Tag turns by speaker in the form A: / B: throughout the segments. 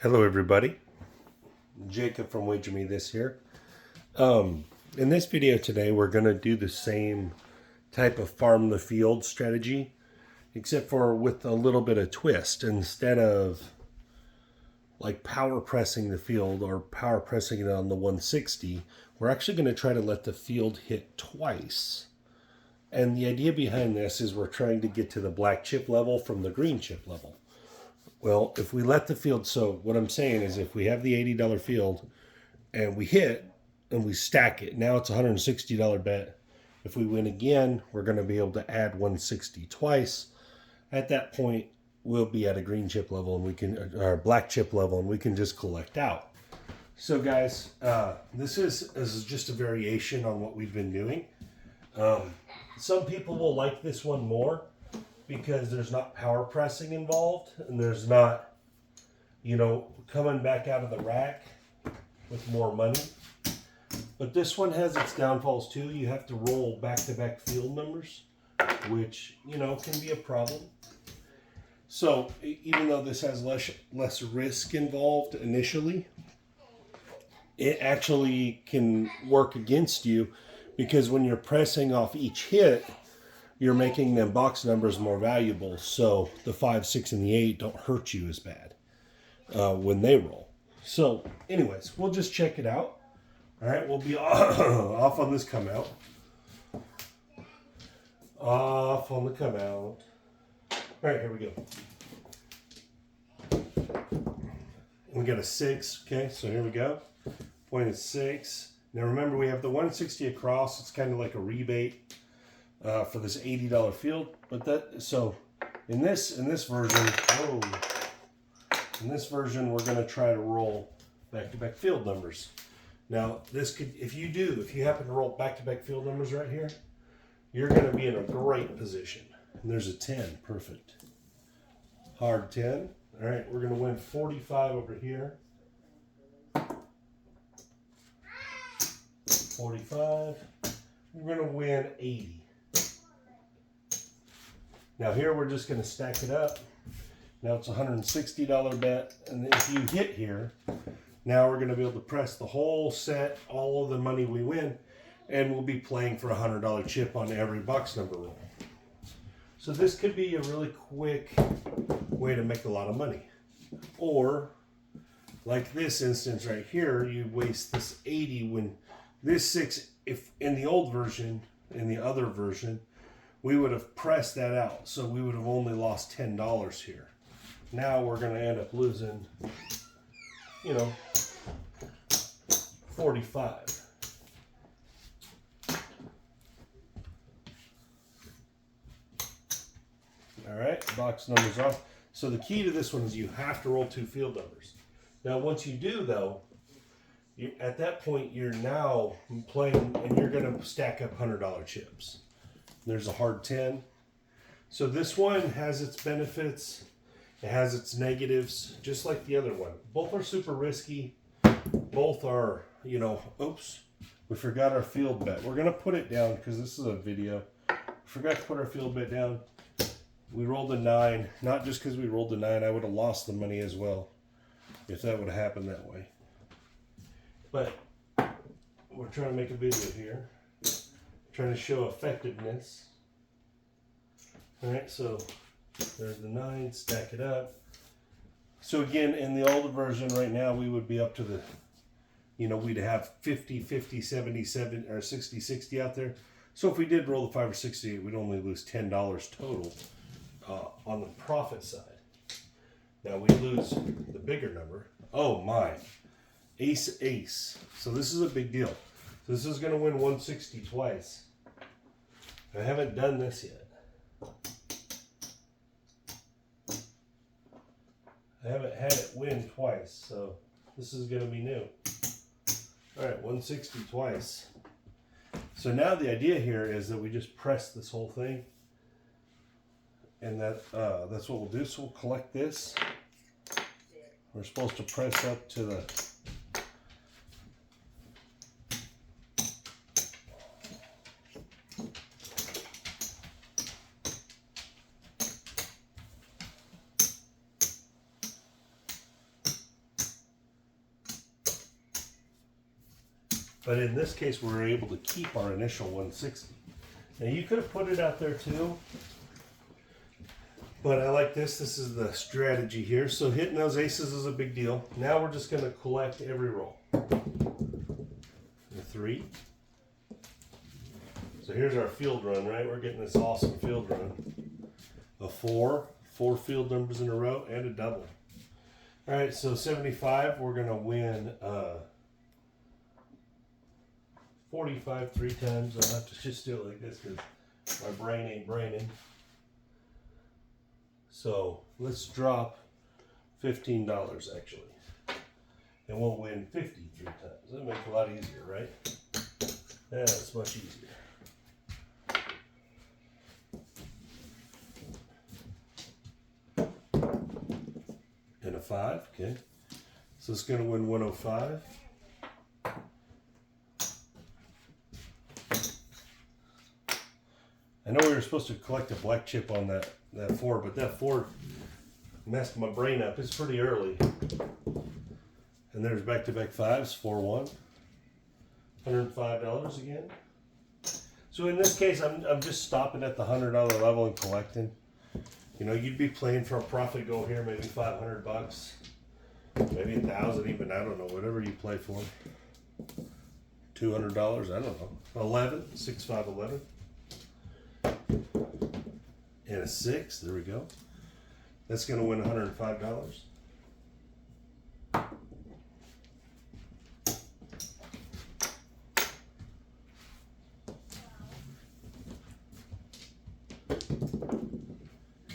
A: Hello everybody, Jacob from Wager Me This here. In this video today we're going to do the same type of farm the field strategy, except for with a little bit of twist. Instead of like power pressing the field or power pressing it on the 160, we're actually going to try to let the field hit twice. And the idea behind this is we're trying to get to the black chip level from the green chip level. Well, if we let the field, so what I'm saying is if we have the $80 field and we hit and we stack it, now it's a $160 bet. If we win again, we're going to be able to add 160 twice. At that point, we'll be at a green chip level and we can, or black chip level, and we can just collect out. So guys, this is just a variation on what we've been doing. Some people will like this one more because there's not power pressing involved and there's not, coming back out of the rack with more money. But this one has its downfalls too. You have to roll back-to-back field numbers, which, can be a problem. So even though this has less risk involved initially, it actually can work against you because when you're pressing off each hit, you're making them box numbers more valuable, so the 5, 6, and the 8 don't hurt you as bad when they roll. So, anyways, we'll just check it out. All right, we'll be off on this come out. Off on the come out. All right, here we go. We got a 6. Okay, so here we go. Point is 6. Now remember, we have the 160 across. It's kind of like a rebate for this $80 field, but in this version, we're going to try to roll back-to-back field numbers. Now, if you happen to roll back-to-back field numbers right here, you're going to be in a great position. And there's a 10, perfect. Hard 10. All right, we're going to win 45 over here. 45. We're going to win 80. Now here we're just going to stack it up. Now it's a $160 bet, and if you hit here, now we're going to be able to press the whole set, all of the money we win, and we'll be playing for a $100 chip on every box number roll. So this could be a really quick way to make a lot of money. Or, like this instance right here, you waste this 80 when this 6, if in the old version, in the other version, we would have pressed that out, so we would have only lost $10 here. Now we're going to end up losing, 45. All right, box numbers off. So the key to this one is you have to roll 2 field numbers. Now once you do, though, at that point you're now playing, and you're going to stack up $100 chips. There's a hard 10. So this one has its benefits. It has its negatives, just like the other one. Both are super risky. Both are, oops, we forgot our field bet. We're going to put it down because this is a video. Forgot to put our field bet down. We rolled a 9. Not just because we rolled a 9. I would have lost the money as well if that would have happened that way. But we're trying to make a video here. Trying to show effectiveness. All right, so there's the 9, stack it up. So again, in the older version right now, we would be up to the, we'd have 50, 50, 70, 70, or 60, 60 out there. So if we did roll the 5 or 60, we'd only lose $10 total on the profit side. Now we lose the bigger number. Oh my, ace, ace. So this is a big deal. So this is going to win 160 twice. I haven't done this yet. I haven't had it win twice, so this is going to be new. All right, 160 twice. So now the idea here is that we just press this whole thing, and that's what we'll do. So we'll collect this. We're supposed to press up to the But in this case, we were able to keep our initial 160. Now you could have put it out there too, but I like this. This is the strategy here. So hitting those aces is a big deal. Now we're just going to collect every roll. A 3. So here's our field run, right? We're getting this awesome field run. A 4, 4 field numbers in a row, and a double. All right, so 75, we're going to win 45 3 times. I'll have to just do it like this because my brain ain't braining. So let's drop $15 actually. And we'll win 53 times. That'll make it a lot easier, right? Yeah, it's much easier. And a 5, okay. So it's going to win 105. I know we were supposed to collect a black chip on that 4, but that 4 messed my brain up. It's pretty early. And there's back-to-back 5s, 4-1. $105 again. So in this case, I'm just stopping at the $100 level and collecting. You know, you'd be playing for a profit goal here, maybe 500 bucks, maybe 1,000 even, I don't know, whatever you play for. $200, I don't know. 11, 6, 5, 11. And a 6, there we go. That's going to win $105.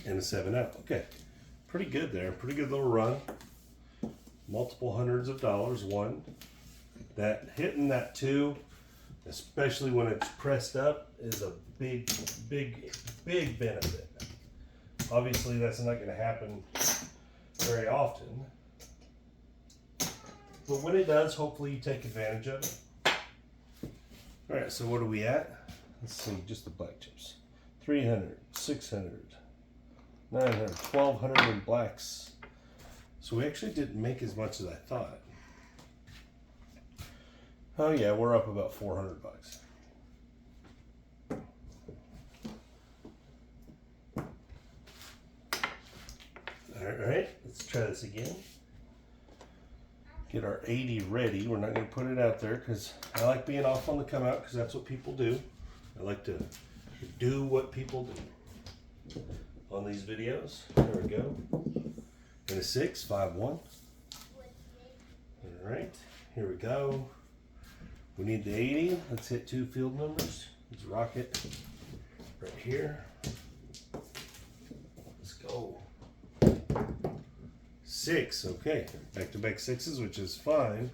A: And a 7 out. Okay, pretty good there. Pretty good little run. Multiple hundreds of dollars won. That hitting that 2, especially when it's pressed up, is a big benefit. Obviously, that's not going to happen very often. But when it does, hopefully you take advantage of it. All right, so what are we at? Let's see, just the black chips. 300, 600. 900, 1,200 in blacks. So we actually didn't make as much as I thought. Oh yeah, we're up about 400 bucks. All right, let's try this again. Get our 80 ready. We're not going to put it out there because I like being off on the come out because that's what people do. I like to do what people do on these videos. There we go. And a 6, 5, 1. All right, here we go. We need the 80. Let's hit 2 field numbers. Let's rock it right here. Let's go. 6, okay. Back-to-back 6s, which is fine.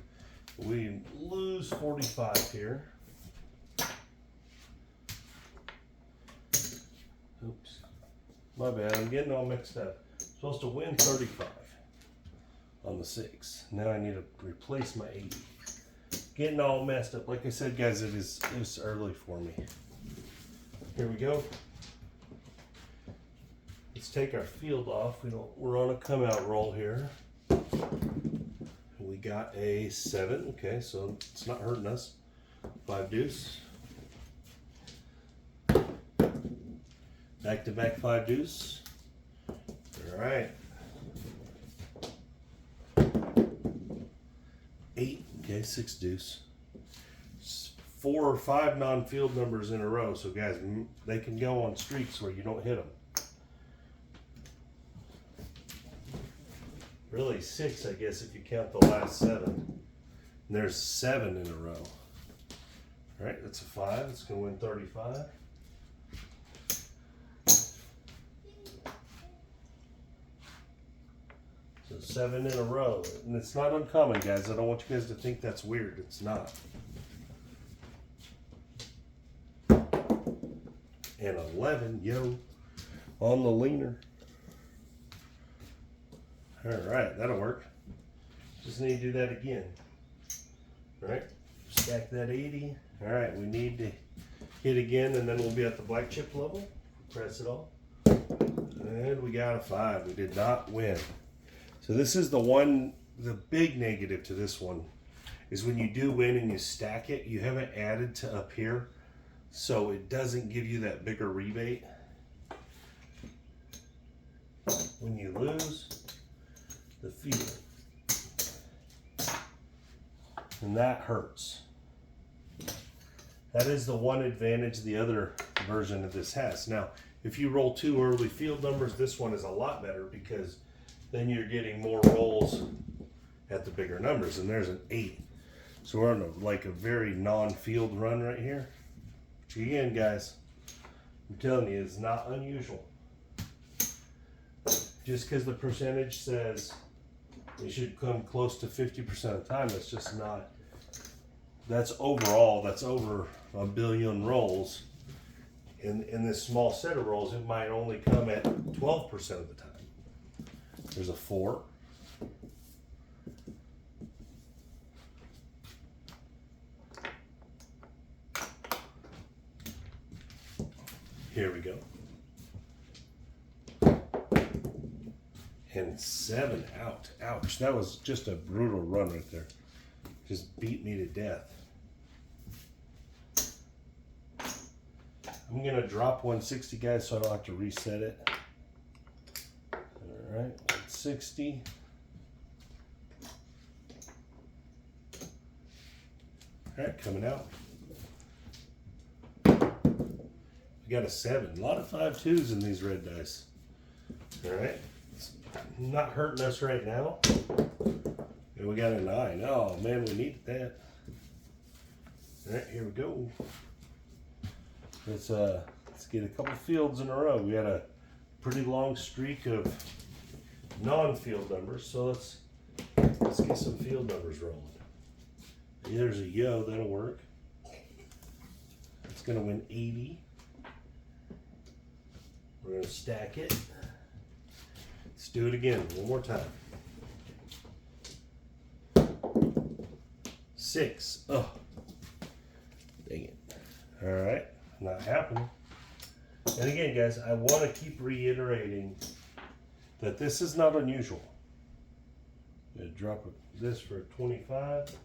A: We lose 45 here. Oops. My bad, I'm getting all mixed up. Supposed to win 35 on the 6. Now I need to replace my 80. Getting all messed up. Like I said, guys, it's early for me. Here we go. Let's take our field off. We're on a come out roll here. We got a 7. Okay, so it's not hurting us. 5 deuce. Back to back 5 deuce. All right. 8. Okay, 6 deuce. 4 or 5 non-field numbers in a row. So guys, they can go on streaks where you don't hit them. Really 6, I guess, if you count the last 7. And there's 7 in a row. All right, that's a 5. It's going to win 35. So 7 in a row. And it's not uncommon, guys. I don't want you guys to think that's weird. It's not. And 11, yo, on the leaner. All right, that'll work. Just need to do that again. All right, stack that 80. All right, we need to hit again, and then we'll be at the black chip level. Press it all. And we got a 5. We did not win. So this is the big negative to this one is when you do win and you stack it, you haven't added to up here, so it doesn't give you that bigger rebate. When you lose, the feeling, and that hurts. That is the one advantage the other version of this has. Now, if you roll 2 early field numbers, this one is a lot better because then you're getting more rolls at the bigger numbers, and there's an 8. So we're on a very non-field run right here. Which again, guys, I'm telling you, is not unusual. Just because the percentage says it should come close to 50% of the time, that's just not. That's overall, that's over a billion rolls. In this small set of rolls, it might only come at 12% of the time. There's a 4. Here we go. And 7 out. Ouch. That was just a brutal run right there. Just beat me to death. I'm going to drop 160, guys, so I don't have to reset it. All right, 160. All right, coming out. We got a 7. A lot of 5-2s in these red dice. All right. It's not hurting us right now. And we got a 9. Oh, man, we need that. All right, here we go. Let's get a couple fields in a row. We had a pretty long streak of non-field numbers, so let's get some field numbers rolling. There's a yo, that'll work. It's gonna win 80. We're gonna stack it. Let's do it again, one more time. 6. Oh, dang it. All right, not happening. And again, guys, I want to keep reiterating that this is not unusual. I'm going to drop this for 25.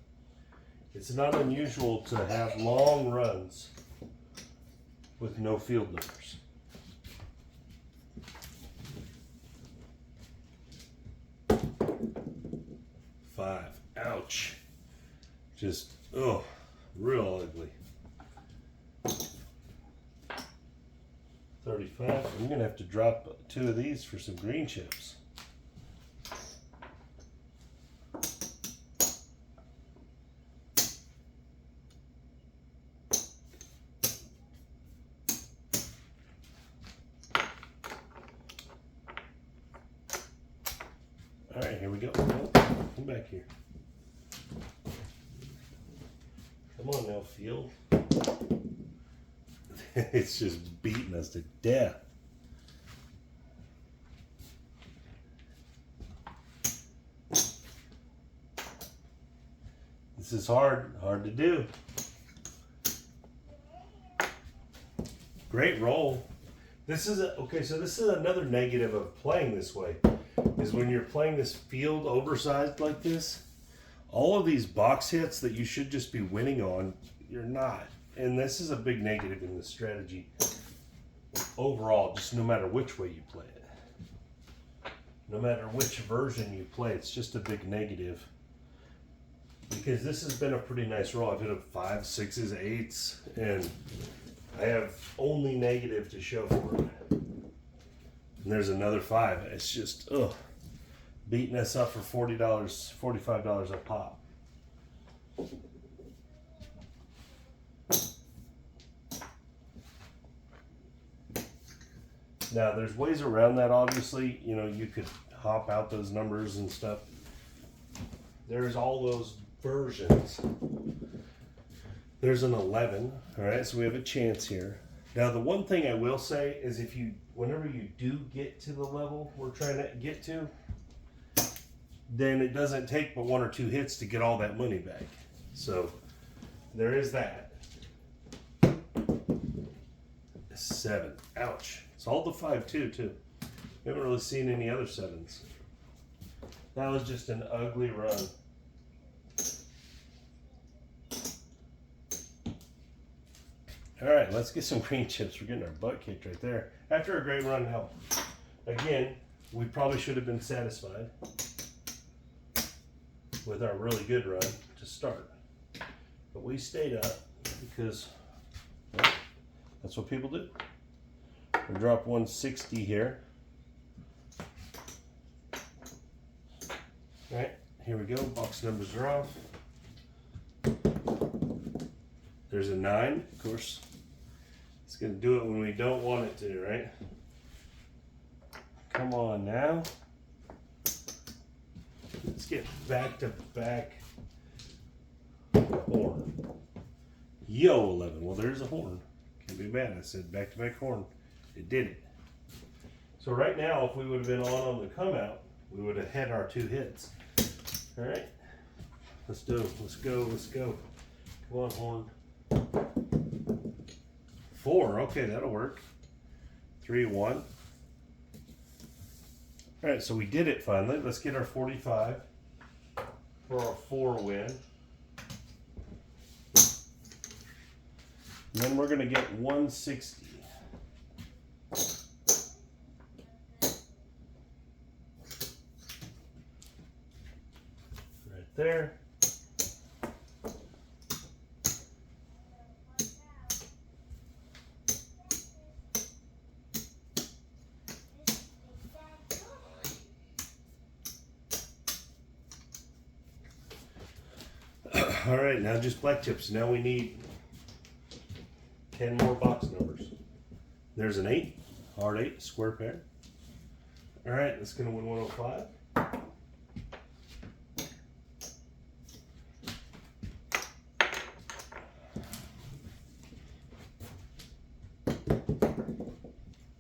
A: It's not unusual to have long runs with no field numbers. Five. Ouch. Just, oh, real ugly. 35. I'm going to have to drop 2 of these for some green chips. All right, here we go. Come back here. Come on now, field. It's just beating us to death. This is hard to do. Great roll. This is okay, so this is another negative of playing this way, is when you're playing this field oversized like this, all of these box hits that you should just be winning on, you're not. And this is a big negative in this strategy overall, just no matter which way you play it. No matter which version you play, it's just a big negative. Because this has been a pretty nice roll. I've hit up 5s, 6s, 8s, and I have only negative to show for it. And there's another 5. It's just, beating us up for $40, $45 a pop. Now, there's ways around that, obviously. You know, you could hop out those numbers and stuff. There's all those versions. There's an 11, all right, so we have a chance here. Now, the one thing I will say is whenever you do get to the level we're trying to get to, then it doesn't take but 1 or 2 hits to get all that money back. So, there is that. 7. Ouch. It's all the 5-2 too. We haven't really seen any other 7s. That was just an ugly run. All right, let's get some green chips. We're getting our butt kicked right there. After a great run, hell. Again, we probably should have been satisfied with our really good run to start. But we stayed up because that's what people do. We'll drop 160 here. All right, here we go. Box numbers are off. There's a 9, of course. It's gonna do it when we don't want it to, right? Come on now. Let's get back to back horn. Yo, 11. Well, there's a horn. Can't be bad. I said back to back horn. It did it. So right now, if we would have been on the come out, we would have had our 2 hits. All right. Let's do it. Let's go. Let's go. Come on, horn. 4. Okay, that'll work. 3, 1. All right, so we did it finally. Let's get our 45 for our 4 win. And then we're going to get 160. Right there. All right, now just black chips. Now we need 10 more box numbers. There's an 8, hard 8, square pair. All right, that's gonna win 105.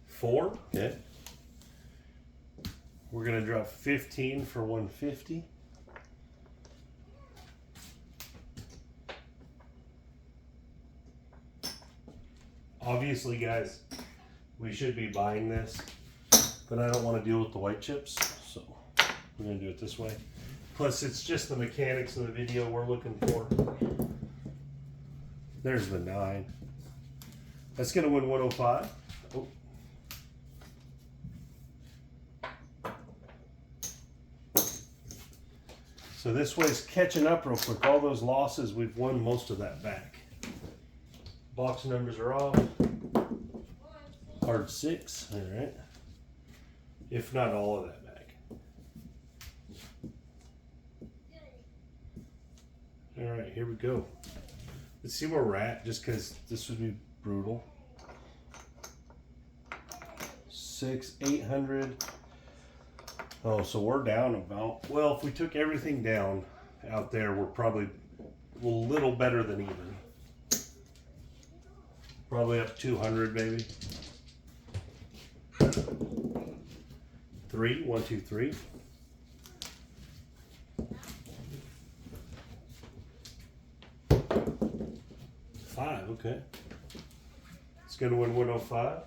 A: Four, okay. We're gonna drop 15 for 150. Obviously, guys, we should be buying this, but I don't want to deal with the white chips, so we're going to do it this way. Plus, it's just the mechanics of the video we're looking for. There's the 9. That's going to win 105. Oh. So this way's catching up real quick. All those losses, we've won most of that back. Box numbers are off. Hard 6, all right. If not all of that back. All right, here we go. Let's see where we're at, just because this would be brutal. 6, 800. Oh, so we're down about, well, if we took everything down out there, we're probably a little better than even. Probably up 200 maybe. 3, 1, 2, 3. 5, okay. It's gonna win 105.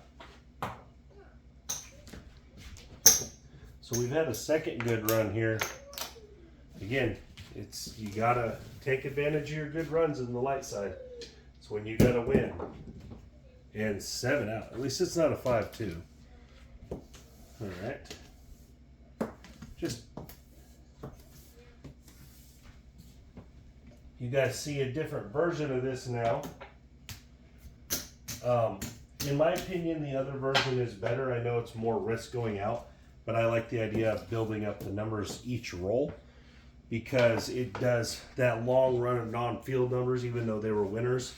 A: So we've had a second good run here. Again, you gotta take advantage of your good runs in the light side. It's when you gotta win. And 7 out. At least it's not a 5-2. All right. Just, you guys see a different version of this now. In my opinion, the other version is better. I know it's more risk going out, but I like the idea of building up the numbers each roll because it does that long run of non-field numbers, even though they were winners.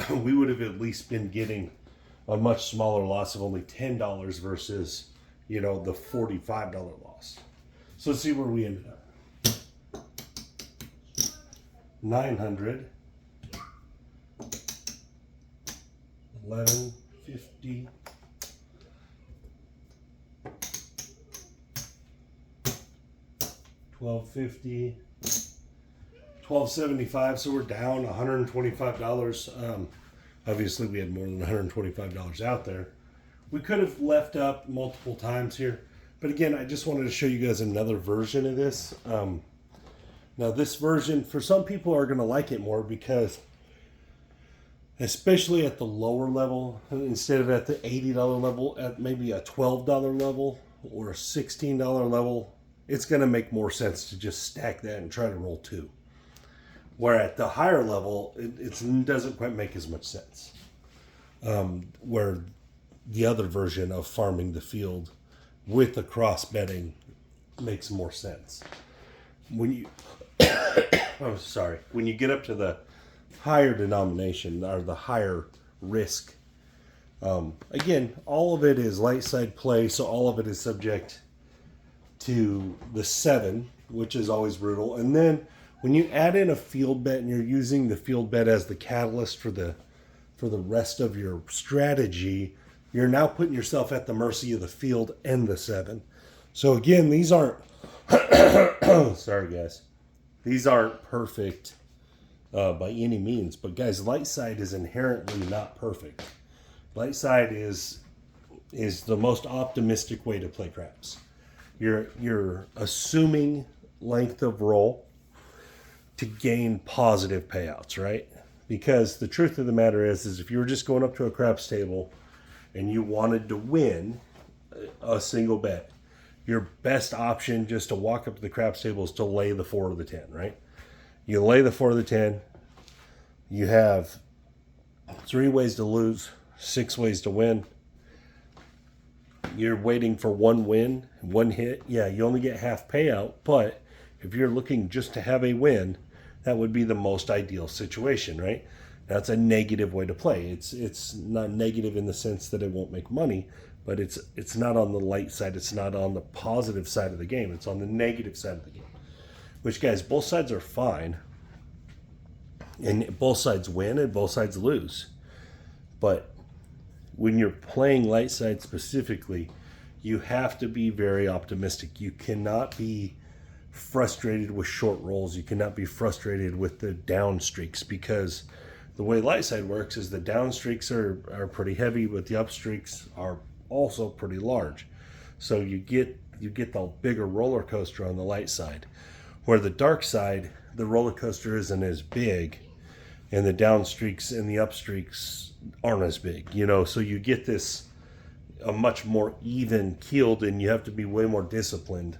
A: We would have at least been getting a much smaller loss of only $10 versus, you know, the $45 loss. So let's see where we ended up. 900, 1150, 1250. 1275, so we're down $125. Obviously we had more than $125 out there. We could have left up multiple times here, but again, I just wanted to show you guys another version of this. Now this version, for some people, are going to like it more because especially at the lower level, instead of at the $80 level, at maybe a $12 level or a $16 level, it's going to make more sense to just stack that and try to roll 2. Where at the higher level, it doesn't quite make as much sense. Where the other version of farming the field with the cross betting makes more sense. When you, when you get up to the higher denomination or the higher risk, again, all of it is light side play, so all of it is subject to the 7, which is always brutal. And then when you add in a field bet and you're using the field bet as the catalyst for the rest of your strategy, you're now putting yourself at the mercy of the field and the 7. So again, these aren't sorry guys, these aren't perfect by any means, but guys, light side is inherently not perfect. Light side is the most optimistic way to play craps. You're assuming length of roll to gain positive payouts, right? Because the truth of the matter is if you were just going up to a craps table and you wanted to win a single bet, your best option just to walk up to the craps table is to lay the 4 of the 10, right? You lay the 4 of the 10, you have 3 ways to lose, 6 ways to win. You're waiting for 1 win, 1 hit. Yeah, you only get half payout, but if you're looking just to have a win, that would be the most ideal situation, right? That's a negative way to play. It's not negative in the sense that it won't make money, but it's not on the light side. It's not on the positive side of the game. It's on the negative side of the game. Which, guys, both sides are fine. And both sides win and both sides lose. But when you're playing light side specifically, you have to be very optimistic. You cannot be frustrated with short rolls. You cannot be frustrated with the down streaks, because the way light side works is the down streaks are pretty heavy, but the up streaks are also pretty large. So you get the bigger roller coaster on the light side, where the dark side, the roller coaster isn't as big, and the down streaks and the up streaks aren't as big, so you get a much more even keeled, and you have to be way more disciplined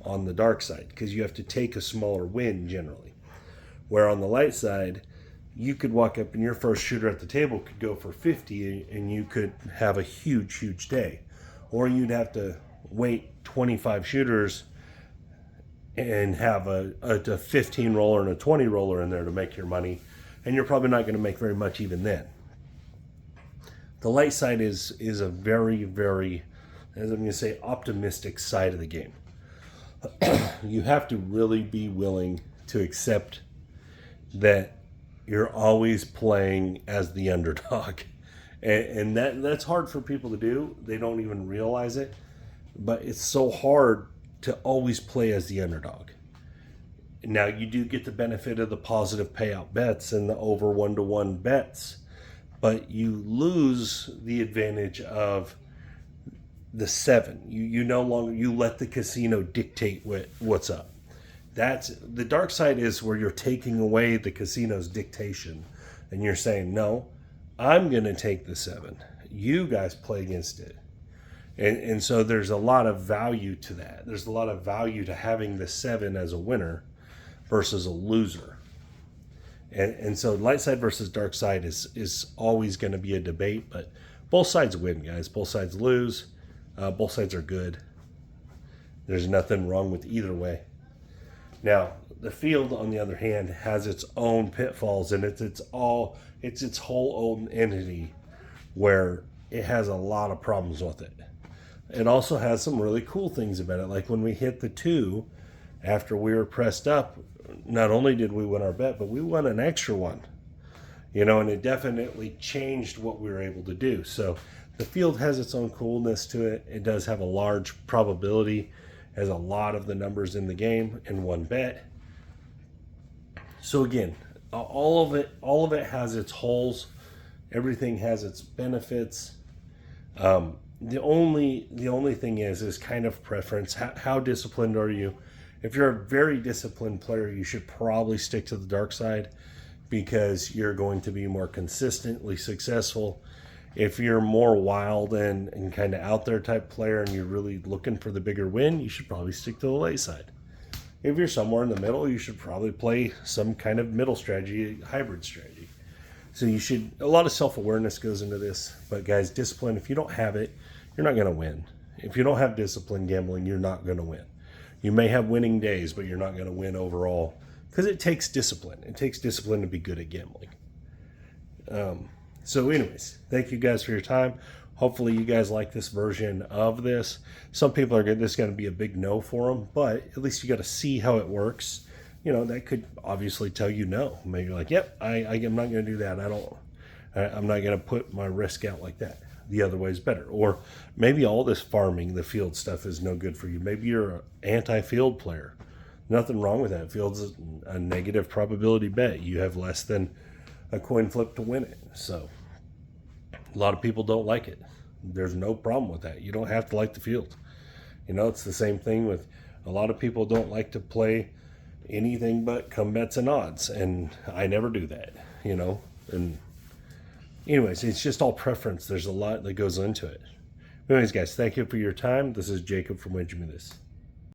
A: on the dark side because you have to take a smaller win generally. Where on the light side, you could walk up and your first shooter at the table could go for 50 and you could have a huge day. Or you'd have to wait 25 shooters and have a 15 roller and a 20 roller in there to make your money, and you're probably not going to make very much even then. The light side is a very, very, as I'm going to say, optimistic side of the game. You have to really be willing to accept that you're always playing as the underdog. And that's hard for people to do. They don't even realize it. But it's so hard to always play as the underdog. Now, you do get the benefit of the positive payout bets and the over 1-to-1 bets, but you lose the advantage of the 7. You no longer, you let the casino dictate what's up. That's the dark side, is where you're taking away the casino's dictation and you're saying, no, I'm going to take the 7. You guys play against it. And so there's a lot of value to that. There's a lot of value to having the 7 as a winner versus a loser. And so light side versus dark side is always going to be a debate, but both sides win, guys. Both sides lose. Both sides are good. There's nothing wrong with either way. Now, the field, on the other hand, has its own pitfalls, and it's its whole own entity where it has a lot of problems with it. It also has some really cool things about it, like when we hit the 2 after we were pressed up, not only did we win our bet, but we won an extra one. And it definitely changed what we were able to do. So the field has its own coolness to it. It does have a large probability, has a lot of the numbers in the game in one bet. So again, all of it has its holes. Everything has its benefits. The only thing is kind of preference. How disciplined are you? If you're a very disciplined player, you should probably stick to the dark side. because you're going to be more consistently successful. If you're more wild and kind of out there type player and you're really looking for the bigger win, you should probably stick to the late side. If you're somewhere in the middle, you should probably play some kind of middle strategy, hybrid strategy. So you should, a lot of self-awareness goes into this, but guys, discipline, if you don't have it, you're not going to win. If you don't have discipline gambling, you're not going to win. You may have winning days, but you're not going to win overall because it takes discipline. It takes discipline to be good at gambling. So anyways, thank you guys for your time. Hopefully you guys like this version of this. Some people are good. This is going to be a big no for them, but at least you got to see how it works. You know, that could obviously tell you no. Maybe you're like, yep, I'm not going to do that. I'm not going to put my risk out like that. The other way is better. Or maybe all this farming, the field stuff is no good for you. Maybe you're an anti-field player. Nothing wrong with that. Field's a negative probability bet. You have less than a coin flip to win it. So a lot of people don't like it. There's no problem with that. You don't have to like the field. You know, it's the same thing with a lot of people don't like to play anything but come bets and odds. And I never do that, you know. And anyways, it's just all preference. There's a lot that goes into it. Anyways, guys, thank you for your time. This is Jacob from Wager Me This.